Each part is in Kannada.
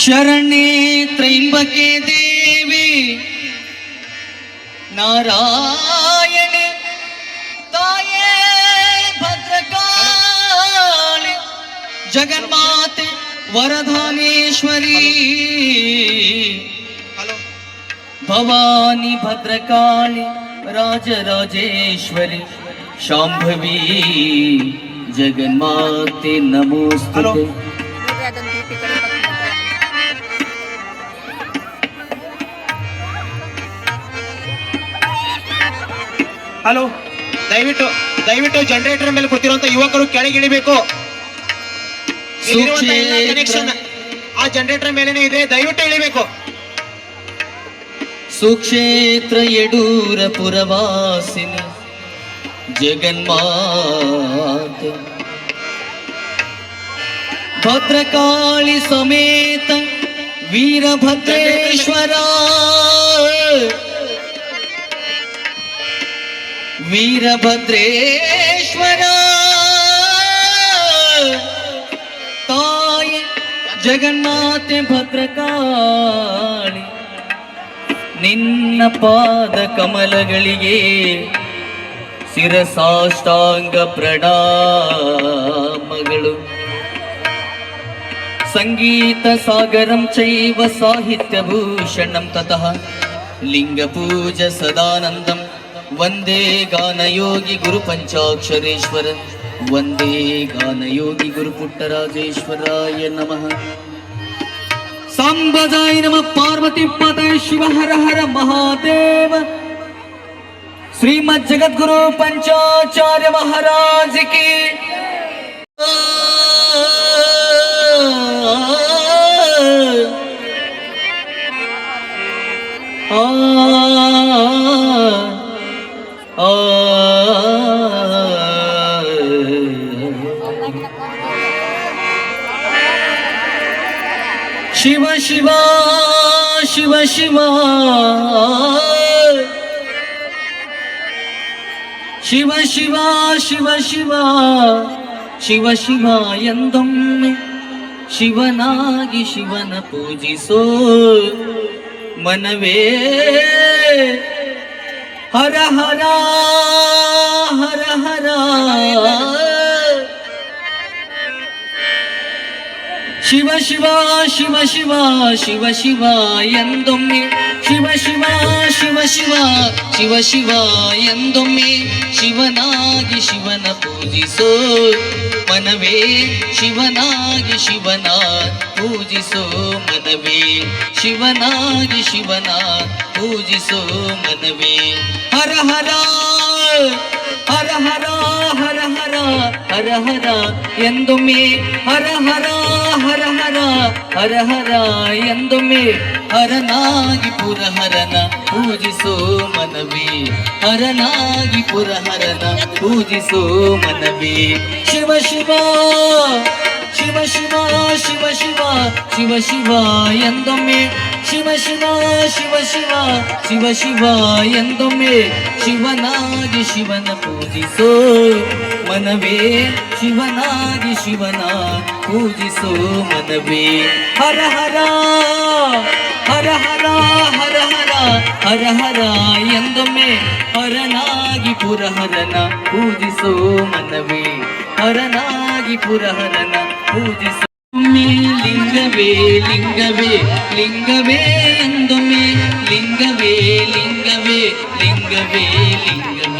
ಶರಣ್ಯೇ ತ್ರೈಂಬಕೆ ದೇವಿ ನಾರಾಯಣಿ ತಾಯೇ ಭದ್ರಕಾಳಿ ಜಗನ್ಮಾತೆ ವರದಾನೇಶ್ವರಿ ಭವಾನಿ ಭದ್ರಕಾಳಿ ರಾಜರಾಜೇಶ್ವರಿ ಶಾಂಭವಿ ಜಗನ್ಮಾತೆ ನಮೋಸ್ತುತೆ. ಹಲೋ, ದಯವಿಟ್ಟು ಜನರೇಟರ್ ಮೇಲೆ ಕೂತಿರುವಂತ ಯುವಕರು ಕೆಳಗಿಳಿಬೇಕು. ಕನೆಕ್ಷನ್ ಆ ಜನರೇಟರ್ ಮೇಲೇನೆ ಇದೆ, ದಯವಿಟ್ಟು ಇಳಿಬೇಕು. ಸುಕ್ಷೇತ್ರ ಯಡೂರ ಪುರವಾಸಿನಿ ಜಗನ್ಮಾತೆ ಭದ್ರಕಾಳಿ ಸಮೇತ ವೀರಭದ್ರೇಶ್ವರ ವೀರಭದ್ರೇಶ್ವರ ತಾಯಿ ಜಗನ್ಮಾತೆ ಭದ್ರಕಾಳಿ ನಿನ್ನ ಪಾದ ಕಮಲಗಳಿಗೆ ಶಿರಸಾಷ್ಟಾಂಗ ಪ್ರಣಾಮಗಳು. ಸಂಗೀತ ಸಾಗರಂ ಚೈವ ಸಾಹಿತ್ಯ ಭೂಷಣಂ ತತಃ ಲಿಂಗ ಪೂಜ ಸದಾನಂದಂ ವಂದೇ ಗಾನಯೋಗಿ ಗುರು ಪಂಚಾಕ್ಷರೇಶ್ವರ ವಂದೇ ಗಾನಯೋಗಿ ಗುರು ಪುಟ್ಟರಾಜೇಶ್ವರಾಯ ನಮಃ. ಸಾಂಬದಾಯ ನಮಃ. ಪಾರ್ವತಿ ಪತಯ ಶಿವ ಹರ ಹರ ಮಹಾದೇವ. ಶ್ರೀಮದ್ ಜಗದ್ಗುರು ಪಂಚಾಚಾರ್ಯ ಮಹಾರಾಜ್ ಕಿ. ಶಿವ ಶಿವ ಶಿವ ಶಿವ ಶಿವ ಶಿವ ಶಿವ ಶಿವ ಶಿವ ಶಿವ ಎಂದೊಮ್ಮೆ ಶಿವನಾಗಿ ಶಿವನ ಪೂಜಿಸೋ ಮನವೇ. ಹರ ಹರ ಹರ ಹರ ಶಿವ ಶಿವ ಶಿವ ಶಿವ ಶಿವ ಶಿವ ಎಂದೊಮ್ಮೆ ಶಿವ ಶಿವ ಶಿವ ಶಿವ ಶಿವ ಶಿವ ಎಂದೊಮ್ಮೆ ಶಿವನಾಗಿ ಶಿವನ ಪೂಜಿಸೋ ಮನವೇ. ಶಿವನಾಗಿ ಶಿವನ ಪೂಜಿಸೋ ಮನವೇ. ಶಿವನಾಗಿ ಶಿವನ ಪೂಜಿಸೋ ಮನವೇ. ಹರ ಹರ ಹರ ಹರ ಹರ ಹರ ಹರ ಹರ ಎಂದೊಮ್ಮೆ ಹರ ಹರ ಹರ ಹರ ಹರ ಹರ ಎಂದೊಮ್ಮೆ ಹರನಾಗಿ ಪುರಹರನ ಪೂಜಿಸೋ ಮನವೇ. ಹರನಾಗಿ ಪುರಹರನ ಪೂಜಿಸೋ ಮನವೇ. ಶಿವ ಶಿವ ಶಿವ ಶಿವ ಶಿವ ಶಿವ ಶಿವ ಶಿವ ಎಂದೊಮ್ಮೆ ಶಿವ ಶಿವ ಶಿವ ಶಿವ ಶಿವ ಶಿವ ಎಂದೊಮ್ಮೆ ಶಿವನಾಗಿ ಶಿವನ ಪೂಜಿಸೋ ಮನವೇ. ಶಿವನಾಗಿ ಶಿವನ ಪೂಜಿಸೋ ಮನವೇ. ಹರ ಹರ ಹರ ಹರ ಹರ ಹರ ಹರ ಹರ ಎಂದೊಮ್ಮೆ ಹರನಾಗಿ ಪುರಹರನ ಪೂಜಿಸೋ ಮನವೇ. ಹರನಾಗಿ ಪುರಹರನ ಪೂಜಿಸೋ ಲಿಂಗವೇ ಲಿಂಗವೇ ಲಿಂಗವೇ ಎಂದೊಮ್ಮೆ ಲಿಂಗವೇ ಲಿಂಗವೇ ಲಿಂಗವೇ ಲಿಂಗವೇ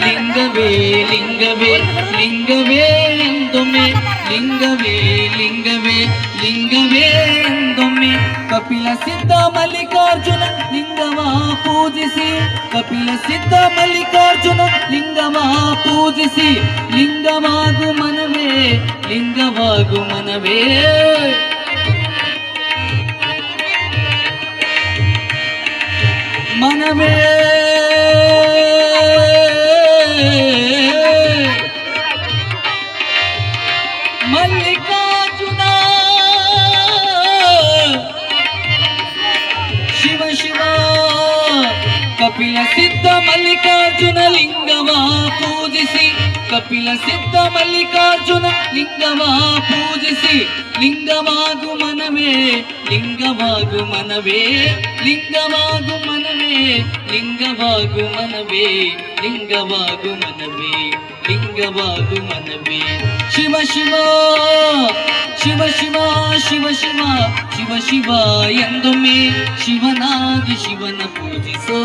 ಲಿಂಗವೇ ಲಿಂಗವೇ ಲಿಂಗವೇ ಎಂದೊಮ್ಮೆ ಲಿಂಗವೇ ಲಿಂಗವೇ ಲಿಂಗವೇ ಎಂದೊಮ್ಮೆ. ಕಪಿಲ ಸಿದ್ಧ ಮಲ್ಲಿಕಾರ್ಜುನ ಲಿಂಗವ ಪೂಜಿಸಿ ಕಪಿಲ ಸಿದ್ಧ ಮಲ್ಲಿಕಾರ್ಜುನ ಲಿಂಗವ ಪೂಜಿಸಿ ಲಿಂಗವಾಗು ಮನವೇ ಲಿಂಗವಾಗು ಮನವೇ. ಮನವೇ ಮಲ್ಲಿಕಾರ್ಜುನ ಶಿವ ಶಿವ ಕಪಿಲ ಸಿದ್ಧ ಮಲ್ಲಿಕಾರ್ಜುನ ಲಿಂಗವ ಪೂಜಿಸಿ ಕಪಿಲ ಸಿದ್ಧ ಮಲ್ಲಿಕಾರ್ಜುನ ಲಿಂಗವ ಪೂಜಿಸಿ ಲಿಂಗವಾಗು ಮನವೇ ಲಿಂಗವಾಗು ಮನವೇ ಲಿಂಗವಾಗು ಮನವೇ ಲಿಂಗವಾಗು ಮನವೇ ಲಿಂಗವಾಗು ಮನವೇ ಲಿಂಗವಾಗು ಮನವೇ ಶಿವ ಶಿವ ಶಿವ ಶಿವ ಶಿವ ಶಿವ ಶಿವ ಶಿವ ಎಂದೊಮ್ಮೆ ಶಿವನಾಗಿ ಶಿವನ ಪೂಜಿಸೋ